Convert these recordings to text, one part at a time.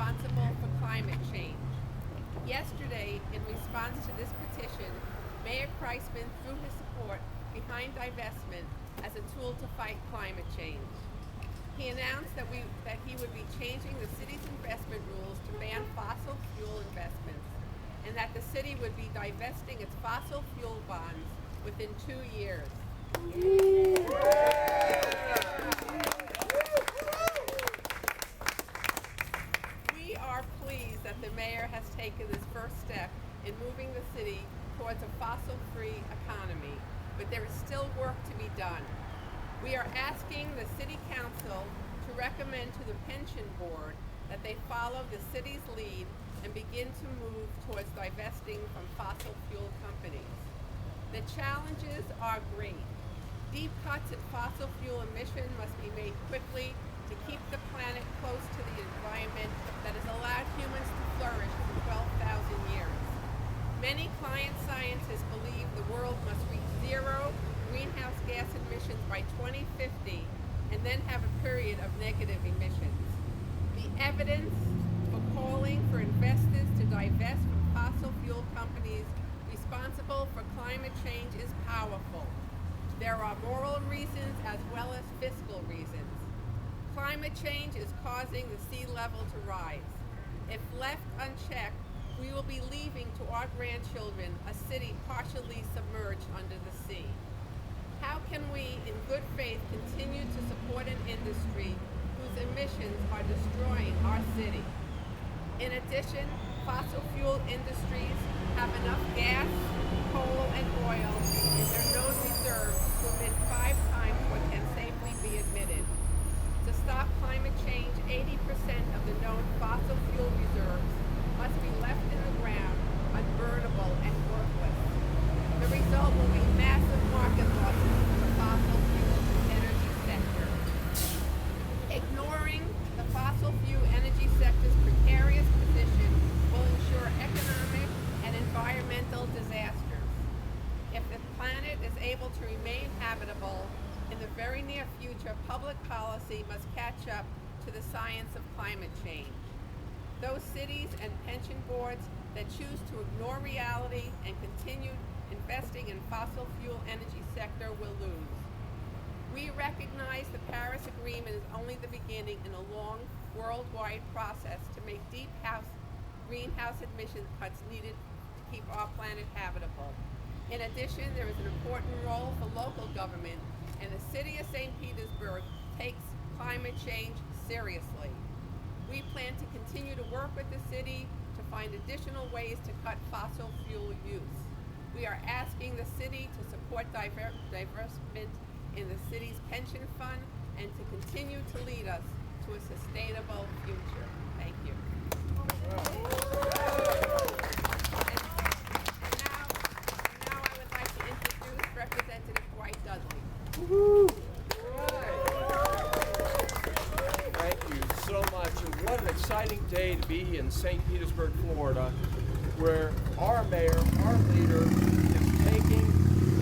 responsible for climate change. Yesterday, in response to this petition, Mayor Kreisman threw his support behind divestment as a tool to fight climate change. He announced that he would be changing the city's investment rules to ban fossil fuel investments, and that the city would be divesting its fossil fuel bonds within 2 years. We are pleased that the mayor has taken this first step in moving the city towards a fossil-free economy, but there is still work to be done. We are asking the City Council to recommend to the Pension Board that they follow the city's lead and begin to move towards divesting from fossil fuel companies. The challenges are great. Deep cuts in fossil fuel emission must be made quickly to keep the planet close to the environment that has allowed humans to flourish for 12,000 years. Many climate scientists believe the world must reach zero greenhouse gas emissions by 2050 and then have a period of negative emissions. The evidence for calling for investors to divest from fossil fuel companies responsible for climate change is powerful. There are moral reasons as well as fiscal reasons. Climate change is causing the sea level to rise. If left unchecked, we will be leaving to our grandchildren a city partially submerged under the sea. How can we, in good faith, continue to support an industry whose emissions are destroying our city? In addition, fossil fuel industries have enough gas, coal, and oil in their known reserves to emit 5 times what can safely be emitted. To stop climate change, 80% of the known fossil fuel reserves must be left in the ground, unburnable and worthless. The result will be massive market losses for the fossil fuel energy sector. Ignoring the fossil fuel energy sector's precarious position will ensure economic and environmental disasters. If the planet is able to remain habitable, in the very near future, public policy must catch up to the science of climate change. Those cities and pension boards that choose to ignore reality and continue investing in fossil fuel energy sector will lose. We recognize the Paris Agreement is only the beginning in a long worldwide process to make deep greenhouse emission cuts needed to keep our planet habitable. In addition, there is an important role for local government, and the city of St. Petersburg takes climate change seriously. We plan to continue to work with the city to find additional ways to cut fossil fuel use. We are asking the city to support divestment in the city's pension fund and to continue to lead us to a sustainable future. Thank you. And now I would like to introduce Representative Dwight Dudley. Thank you so much. And what an exciting day to be in St. Petersburg, Florida, where our mayor, our leader, is taking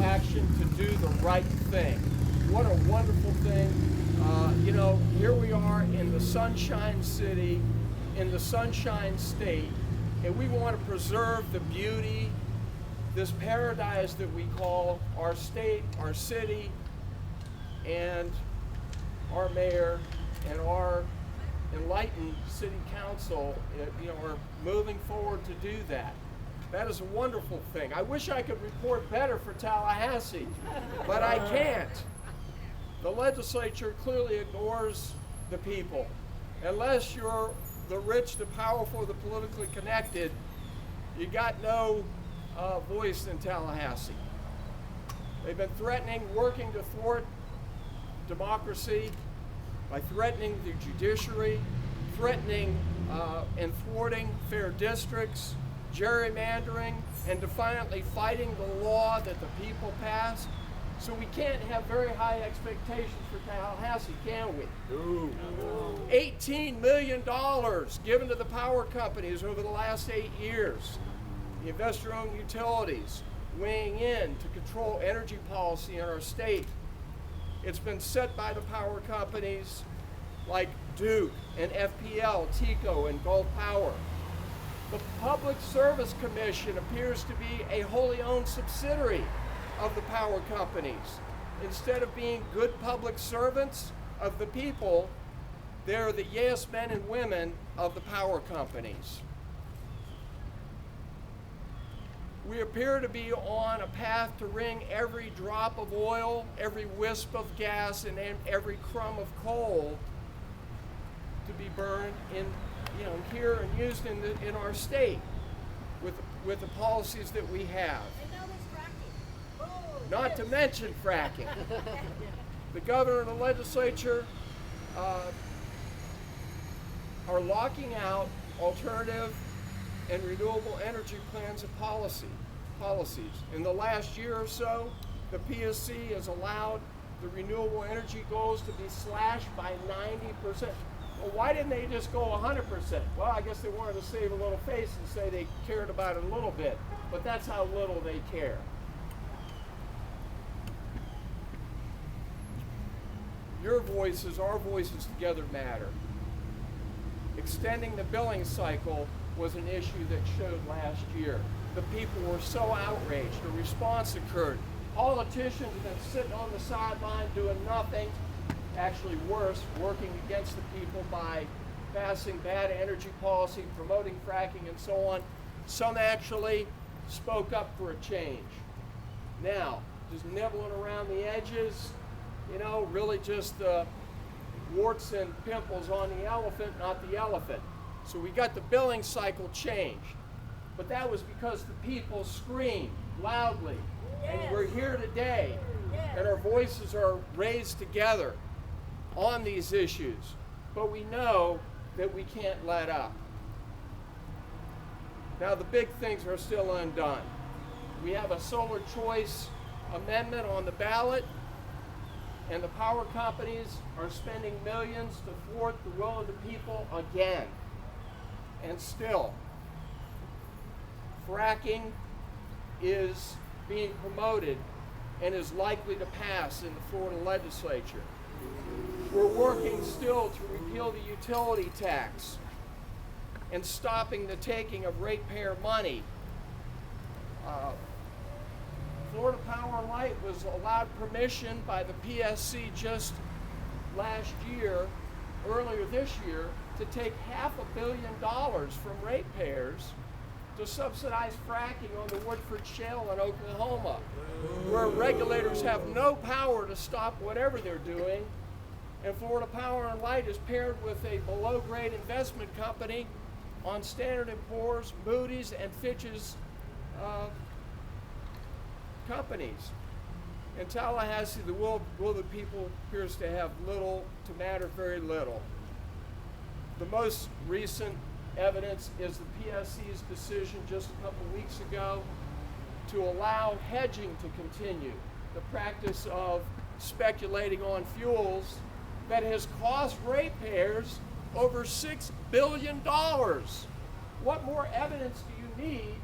action to do the right thing. What a wonderful thing. Here we are in the Sunshine City, in the Sunshine State, and we want to preserve the beauty, this paradise that we call our state, our city, and our mayor and our enlightened city council, are moving forward to do that. That is a wonderful thing. I wish I could report better for Tallahassee, but I can't. The legislature clearly ignores the people. Unless you're the rich, the powerful, the politically connected, you got no voice in Tallahassee. They've been working to thwart democracy by threatening the judiciary, threatening and thwarting fair districts, gerrymandering, and defiantly fighting the law that the people passed. So we can't have very high expectations for Tallahassee, can we? No. $18 million given to the power companies over the last 8 years. The investor-owned utilities weighing in to control energy policy in our state. It's been set by the power companies like Duke, and FPL, TECO, and Gulf Power. The Public Service Commission appears to be a wholly owned subsidiary of the power companies. Instead of being good public servants of the people, they're the yes men and women of the power companies. We appear to be on a path to wring every drop of oil, every wisp of gas, and every crumb of coal to be burned here and used in our state with the policies that we have. Not to mention fracking. The governor and the legislature are locking out alternative and renewable energy plans and policies. In the last year or so, the PSC has allowed the renewable energy goals to be slashed by 90%. Well, why didn't they just go 100%? Well, I guess they wanted to save a little face and say they cared about it a little bit, but that's how little they care. Your voices, our voices together matter. Extending the billing cycle was an issue that showed last year. The people were so outraged. A response occurred. Politicians have been sitting on the sideline doing nothing, actually worse, working against the people by passing bad energy policy, promoting fracking, and so on. Some actually spoke up for a change. Now, just nibbling around the edges, really just warts and pimples on the elephant, not the elephant. So we got the billing cycle changed. But that was because the people screamed loudly. Yes. And we're here today, yes. And our voices are raised together on these issues. But we know that we can't let up. Now the big things are still undone. We have a solar choice amendment on the ballot, and the power companies are spending millions to thwart the will of the people again. And still, fracking is being promoted and is likely to pass in the Florida legislature. We're working still to repeal the utility tax and stopping the taking of ratepayer money. Florida Power and Light was allowed permission by the PSC just last year, earlier this year, to take $500 million from ratepayers to subsidize fracking on the Woodford Shale in Oklahoma, where regulators have no power to stop whatever they're doing. And Florida Power and Light is paired with a below-grade investment company on Standard & Poor's, Moody's, and Fitch's companies. In Tallahassee, the will of the people appears to have little to matter very little. The most recent evidence is the PSC's decision just a couple weeks ago to allow hedging to continue, the practice of speculating on fuels that has cost ratepayers over $6 billion. What more evidence do you need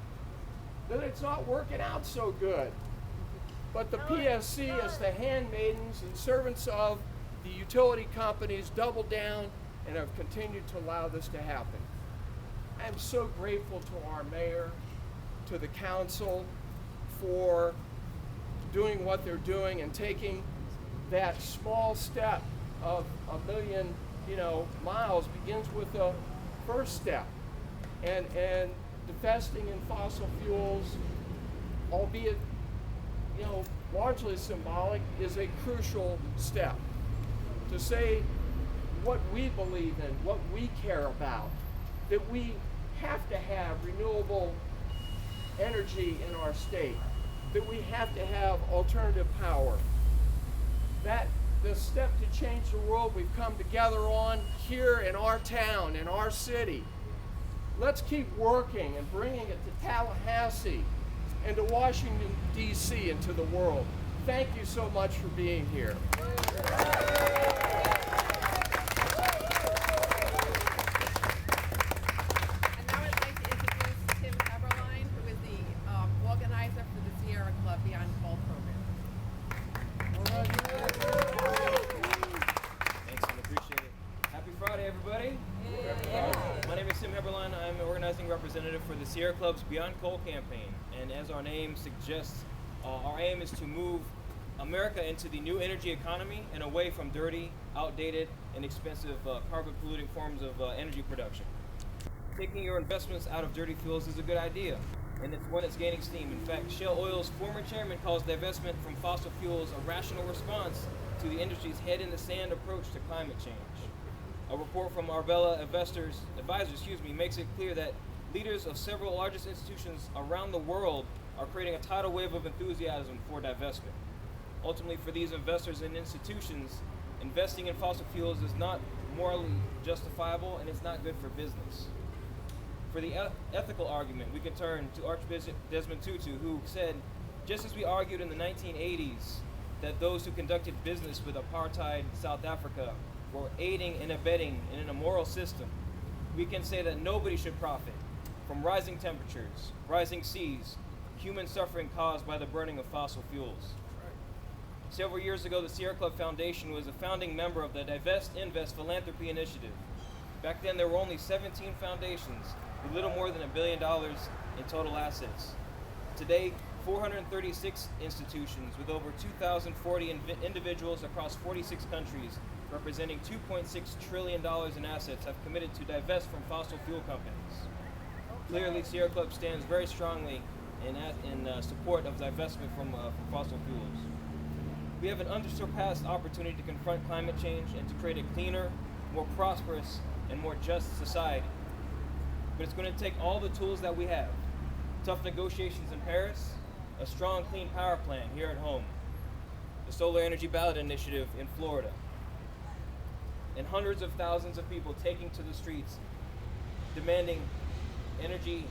that it's not working out so good? But the PSC, as the handmaidens and servants of the utility companies, doubled down and have continued to allow this to happen. I am so grateful to our mayor, to the council for doing what they're doing and taking that small step of 1 million, miles begins with a first step. And divesting in fossil fuels, albeit largely symbolic, is a crucial step to say what we believe in, what we care about, that we have to have renewable energy in our state, that we have to have alternative power. That the step to change the world we've come together on here in our town, in our city. Let's keep working and bringing it to Tallahassee and to Washington, D.C. and to the world. Thank you so much for being here. Eberline. I'm an organizing representative for the Sierra Club's Beyond Coal campaign. And as our name suggests, our aim is to move America into the new energy economy and away from dirty, outdated, and expensive carbon-polluting forms of energy production. Taking your investments out of dirty fuels is a good idea, and it's one that's gaining steam. In fact, Shell Oil's former chairman calls divestment from fossil fuels a rational response to the industry's head-in-the-sand approach to climate change. A report from Arbella Advisors makes it clear that leaders of several largest institutions around the world are creating a tidal wave of enthusiasm for divestment. Ultimately, for these investors and institutions, investing in fossil fuels is not morally justifiable and it's not good for business. For the ethical argument, we can turn to Archbishop Desmond Tutu, who said, just as we argued in the 1980s that those who conducted business with apartheid South Africa were aiding and abetting in an immoral system, we can say that nobody should profit from rising temperatures, rising seas, human suffering caused by the burning of fossil fuels. Several years ago, the Sierra Club Foundation was a founding member of the Divest Invest Philanthropy Initiative. Back then, there were only 17 foundations with little more than $1 billion in total assets. Today, 436 institutions with over 2,040 individuals across 46 countries, representing $2.6 trillion in assets, have committed to divest from fossil fuel companies. Clearly, Sierra Club stands very strongly in support of divestment from fossil fuels. We have an unsurpassed opportunity to confront climate change and to create a cleaner, more prosperous, and more just society. But it's going to take all the tools that we have. Tough negotiations in Paris, a strong clean power plan here at home, the solar energy ballot initiative in Florida, and hundreds of thousands of people taking to the streets demanding energy,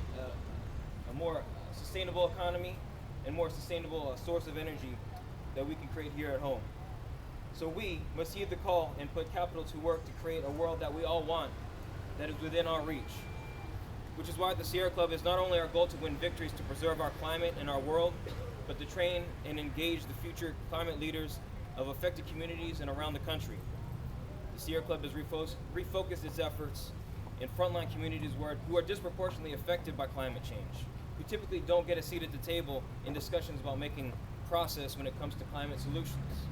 a more sustainable economy, and more sustainable source of energy that we can create here at home. So we must heed the call and put capital to work to create a world that we all want, that is within our reach. Which is why the Sierra Club is not only our goal to win victories to preserve our climate and our world, but to train and engage the future climate leaders of affected communities and around the country. The Sierra Club has refocused its efforts in frontline communities who are disproportionately affected by climate change, who typically don't get a seat at the table in discussions about making process when it comes to climate solutions.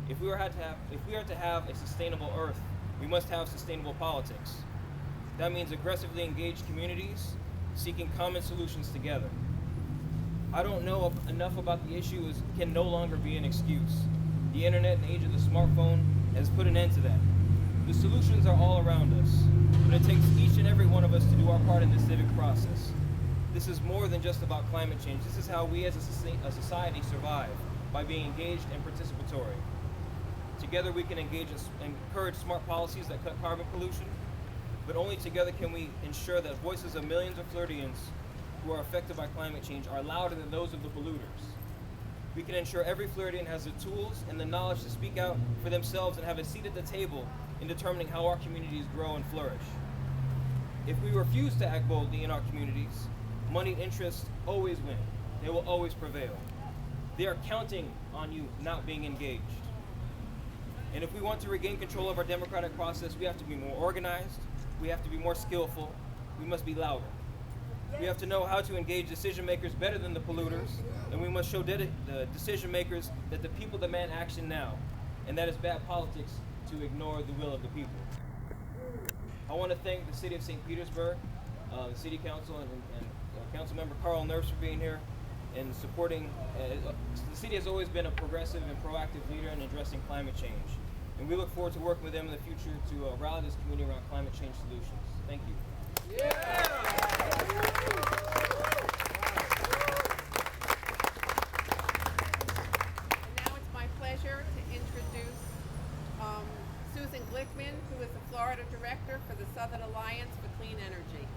If we are to have a sustainable Earth, we must have sustainable politics. That means aggressively engaged communities seeking common solutions together. I don't know enough about the issue can no longer be an excuse. The internet and the age of the smartphone has put an end to that. The solutions are all around us, but it takes each and every one of us to do our part in the civic process. This is more than just about climate change. This is how we as a society survive, by being engaged and participatory. Together we can engage and encourage smart policies that cut carbon pollution, but only together can we ensure that voices of millions of Floridians who are affected by climate change are louder than those of the polluters. We can ensure every Floridian has the tools and the knowledge to speak out for themselves and have a seat at the table in determining how our communities grow and flourish. If we refuse to act boldly in our communities, moneyed interests always win. They will always prevail. They are counting on you not being engaged. And if we want to regain control of our democratic process, we have to be more organized, we have to be more skillful, we must be louder. We have to know how to engage decision makers better than the polluters, and we must show the decision makers that the people demand action now, and that is bad politics to ignore the will of the people. I want to thank the City of St. Petersburg, the City Council, and Councilmember Carl Nerves for being here and supporting. The city has always been a progressive and proactive leader in addressing climate change, and we look forward to working with them in the future to rally this community around climate change solutions. Thank you. Yeah. And now it's my pleasure to introduce Susan Glickman, who is the Florida Director for the Southern Alliance for Clean Energy.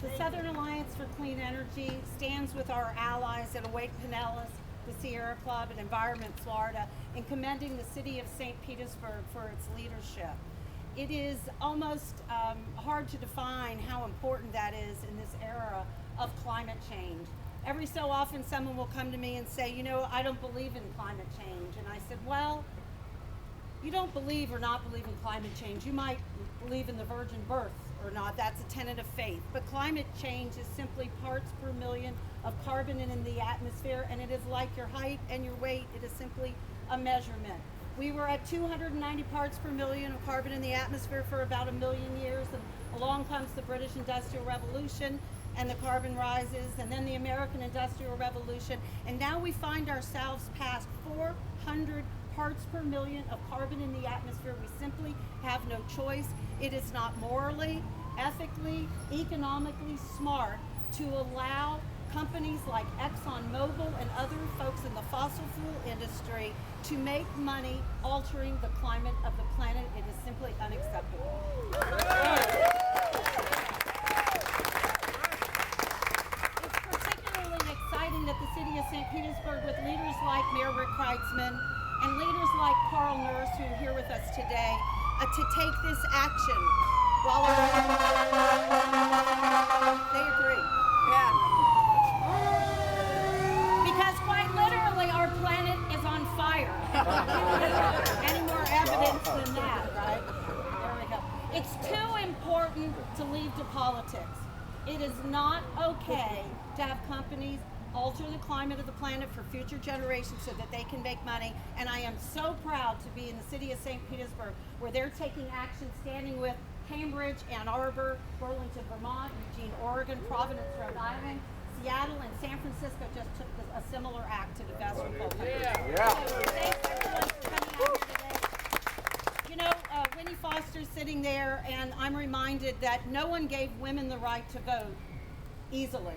The Southern Alliance for Clean Energy stands with our allies at Awake Pinellas, the Sierra Club, and Environment Florida in commending the City of St. Petersburg for its leadership. It is almost hard to define how important that is in this era of climate change. every so often someone will come to me and say, you know, I don't believe in climate change. And I said, well, you don't believe or not believe in climate change. You might believe in the virgin birth or not. That's a tenet of faith. But climate change is simply parts per million of carbon in the atmosphere, and it is like your height and your weight. It is simply a measurement. We were at 290 parts per million of carbon in the atmosphere for about 1 million years, and along comes the British Industrial Revolution, and the carbon rises, and then the American Industrial Revolution, and now we find ourselves past 400 parts per million of carbon in the atmosphere. We simply have no choice. It is not morally, ethically, economically smart to allow companies like ExxonMobil and other folks in the fossil fuel industry to make money altering the climate of the planet. It is simply unacceptable. It's particularly exciting that the city of St. Petersburg, with leaders like Mayor Rick Kreitzman and leaders like Carl Nurse, who are here with us today, to take this action. While they agree. Yeah. Because quite literally, our planet is on fire. Any more evidence than that, right? There we go. It's too important to leave to politics. It is not okay to have companies alter the climate of the planet for future generations so that they can make money. And I am so proud to be in the city of St. Petersburg, where they're taking action, standing with Cambridge, Ann Arbor, Burlington, Vermont, Eugene, Oregon, Providence, Rhode Island, Seattle, and San Francisco just took a similar act to divest from coal country. So thanks everyone for coming out here today. You know, Winnie Foster's sitting there, and I'm reminded that no one gave women the right to vote easily.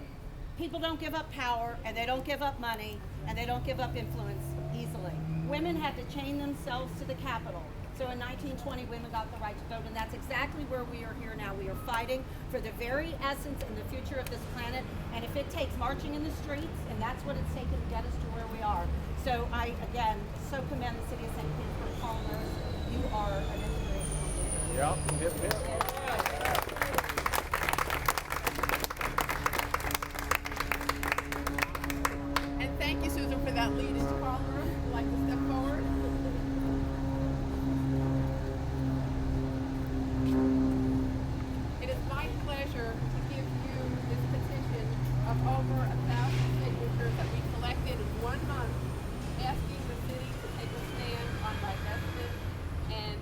People don't give up power, and they don't give up money, and they don't give up influence easily. Women had to chain themselves to the Capitol. So in 1920, women got the right to vote, and that's exactly where we are here now. We are fighting for the very essence and the future of this planet, and if it takes marching in the streets, and that's what it's taken to get us to where we are. So I, again, so commend the city of St. Petersburg. Paul Nurse, you are an inspirational leader. Yep. Hip, hip. And thank you, Susan, for that lead. Is Carl Nurse would like to step forward? It is my pleasure to give you this petition of over 1,000 signatures that we collected in 1 month, asking the city to take a stand on divestment. And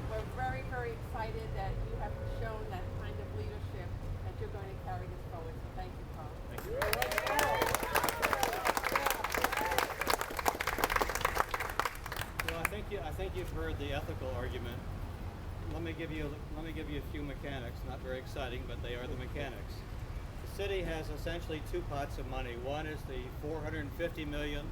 we're very, very excited that you have shown that kind of leadership, that you're going to carry this forward. So thank you, Carl. Thank you. Well, I think you've heard the ethical argument. Let me give you a few mechanics. Not very exciting, but they are the mechanics. The city has essentially two pots of money. One is the $450 million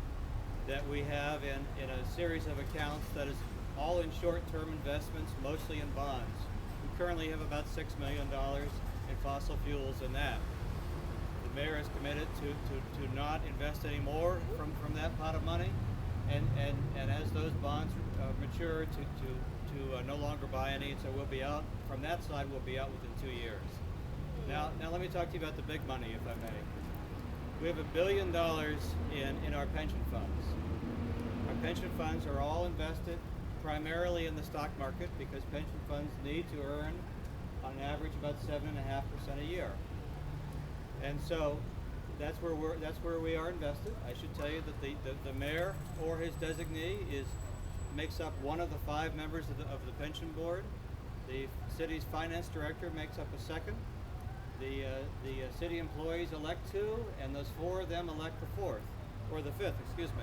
that we have in a series of accounts that is all in short-term investments, mostly in bonds. We currently have about $6 million in fossil fuels in that. The mayor is committed to not invest any more from that pot of money, and as those bonds mature, to no longer buy any, so we'll be out from that side. We'll be out within 2 years. Now let me talk to you about the big money, if I may. We have $1 billion in our pension funds. Our pension funds are all invested primarily in the stock market because pension funds need to earn, on average, about 7.5% a year. And so that's where we are invested. I should tell you that the mayor or his designee makes up one of the 5 members of the pension board. The city's finance director makes up a second. The city employees elect 2, and those 4 of them elect the 4th, or the 5th, excuse me.